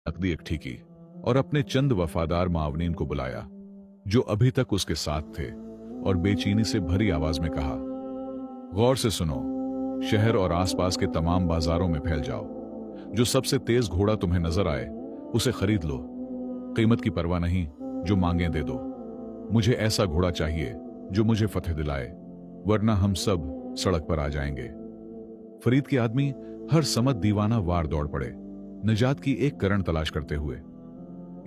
नकदी इकट्ठी की और अपने चंद वफादार मावनीन को बुलाया जो अभी तक उसके साथ थे, और बेचैनी से भरी आवाज में कहा, गौर से सुनो, शहर और आसपास के तमाम बाजारों में फैल जाओ। जो सबसे तेज घोड़ा तुम्हें नजर आए उसे खरीद लो। कीमत की परवाह नहीं, जो मांगे दे दो। मुझे ऐसा घोड़ा चाहिए जो मुझे फतेह दिलाए, वरना हम सब सड़क पर आ जाएंगे। फरीद के आदमी हर समत दीवाना वार दौड़ पड़े, निजात की एक करण तलाश करते हुए।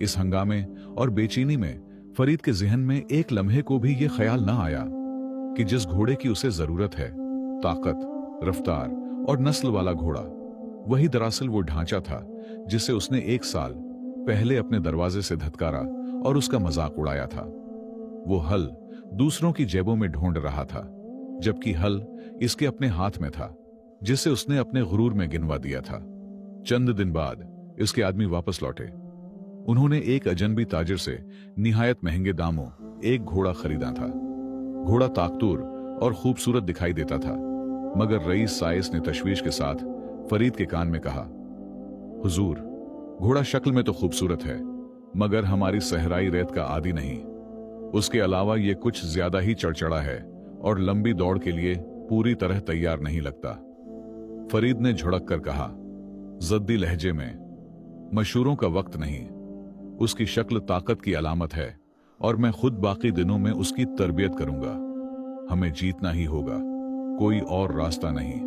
इस हंगामे और बेचैनी में फरीद के जहन में एक लम्हे को भी यह ख्याल न आया कि जिस घोड़े की उसे जरूरत है, ताकत, रफ्तार और नस्ल वाला घोड़ा, वही दरअसल वो ढांचा था जिसे उसने 1 साल पहले अपने दरवाजे से धत्कारा और उसका मजाक उड़ाया था। वो हल दूसरों की जेबों में ढूंढ रहा था, जबकि हल इसके अपने हाथ में था, जिसे उसने अपने गुरूर में गिनवा दिया था। चंद दिन बाद इसके आदमी वापस लौटे। उन्होंने एक अजनबी ताजिर से निहायत महंगे दामों एक घोड़ा खरीदा था। घोड़ा ताकतूर और खूबसूरत दिखाई देता था, मगर रईस साइस ने तशवीश के साथ फरीद के कान में कहा, हुजूर, घोड़ा शक्ल में तो खूबसूरत है, मगर हमारी सहराई रेत का आदी नहीं। उसके अलावा ये कुछ ज्यादा ही चढ़चढ़ा है और लंबी दौड़ के लिए पूरी तरह तैयार नहीं लगता। फरीद ने झुड़क कर कहा, जद्दी लहजे में, मशहूरों का वक्त नहीं। उसकी शक्ल ताकत की अलामत है और मैं खुद बाकी दिनों में उसकी तरबियत करूंगा। हमें जीतना ही होगा, कोई और रास्ता नहीं।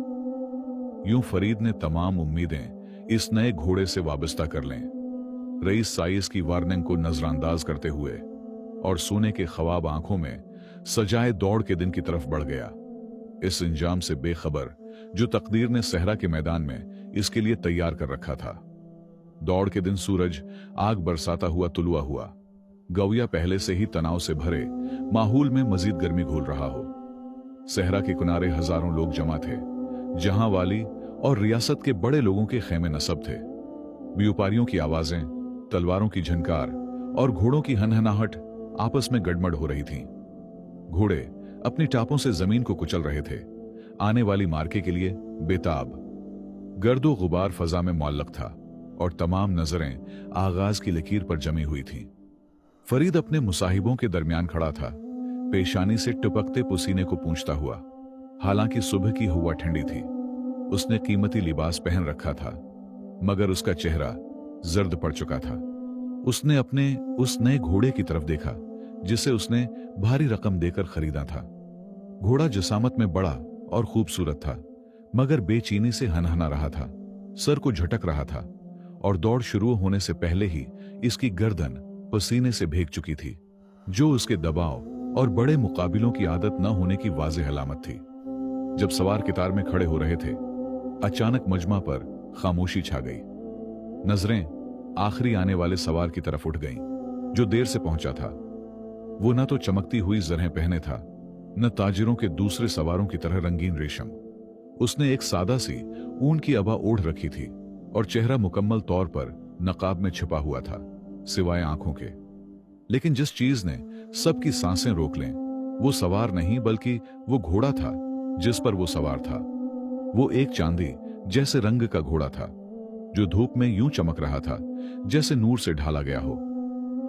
यूं फरीद ने तमाम उम्मीदें इस नए घोड़े से वाबस्ता कर लें। रईस साइस की वार्निंग को नजरअंदाज करते हुए और सोने के ख्वाब आंखों में सजाए दौड़ के दिन की तरफ बढ़ गया, इस इंजाम से बेखबर जो तकदीर ने सहरा के मैदान में इसके लिए तैयार कर रखा था। दौड़ के दिन सूरज आग बरसाता हुआ तुलुआ हुआ। गौया पहले से ही तनाव से भरे माहौल में मजीद गर्मी घोल रहा हो। सहरा के किनारे हजारों लोग जमा थे, जहां वाली और रियासत के बड़े लोगों के खेमे नसब थे। व्यापारियों की आवाजें, तलवारों की झनकार और घोड़ों की हनहनाहट आपस में गड़मड़ हो रही थीं। घोड़े अपनी टापों से जमीन को कुचल रहे थे, आने वाली मार्के के लिए बेताब। गर्दो गुबार फजा में मुअल्लक था और तमाम नजरें आगाज की लकीर पर जमी हुई थीं। फरीद अपने मुसाहिबों के दरमियान खड़ा था, पेशानी से टपकते पसीने को पूंछता हुआ। हालांकि सुबह की हवा ठंडी थी, उसने कीमती लिबास पहन रखा था, मगर उसका चेहरा जर्द पड़ चुका था। उसने अपने उस नए घोड़े की तरफ देखा जिसे उसने भारी रकम देकर खरीदा था। घोड़ा जिसामत में बड़ा और खूबसूरत था, मगर बेचैनी से हनहना रहा था, सर को झटक रहा था और दौड़ शुरू होने से पहले ही इसकी गर्दन पसीने से भीग चुकी थी, जो उसके दबाव और बड़े मुकाबिलों की आदत न होने की वाज़ेह अलामत थी। जब सवार कितार में खड़े हो रहे थे, अचानक मजमा पर खामोशी छा गई। नजरें आखिरी आने वाले सवार की तरफ उठ गईं, जो देर से पहुंचा था। वो न तो चमकती हुई जरहें पहने था, न ताजिरों के दूसरे सवारों की तरह रंगीन रेशम। उसने एक सादा सी ऊन की अबा ओढ़ रखी थी और चेहरा मुकम्मल तौर पर नकाब में छिपा हुआ था, सिवाय आंखों के। लेकिन जिस चीज ने सबकी सांसें रोक लें, वो सवार नहीं बल्कि वो घोड़ा था जिस पर वो सवार था। वो एक चांदी जैसे रंग का घोड़ा था, जो धूप में यूं चमक रहा था जैसे नूर से ढाला गया हो।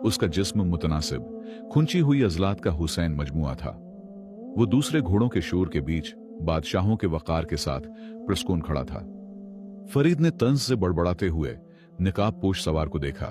उसका जिस्म मुतनासिब, खुंची हुई अजलात का हुसैन मजमुआ था। वो दूसरे घोड़ों के शोर के बीच बादशाहों के वकार के साथ पुरस्कून खड़ा था। फरीद ने तंज से बड़बड़ाते हुए निकाब पोश सवार को देखा।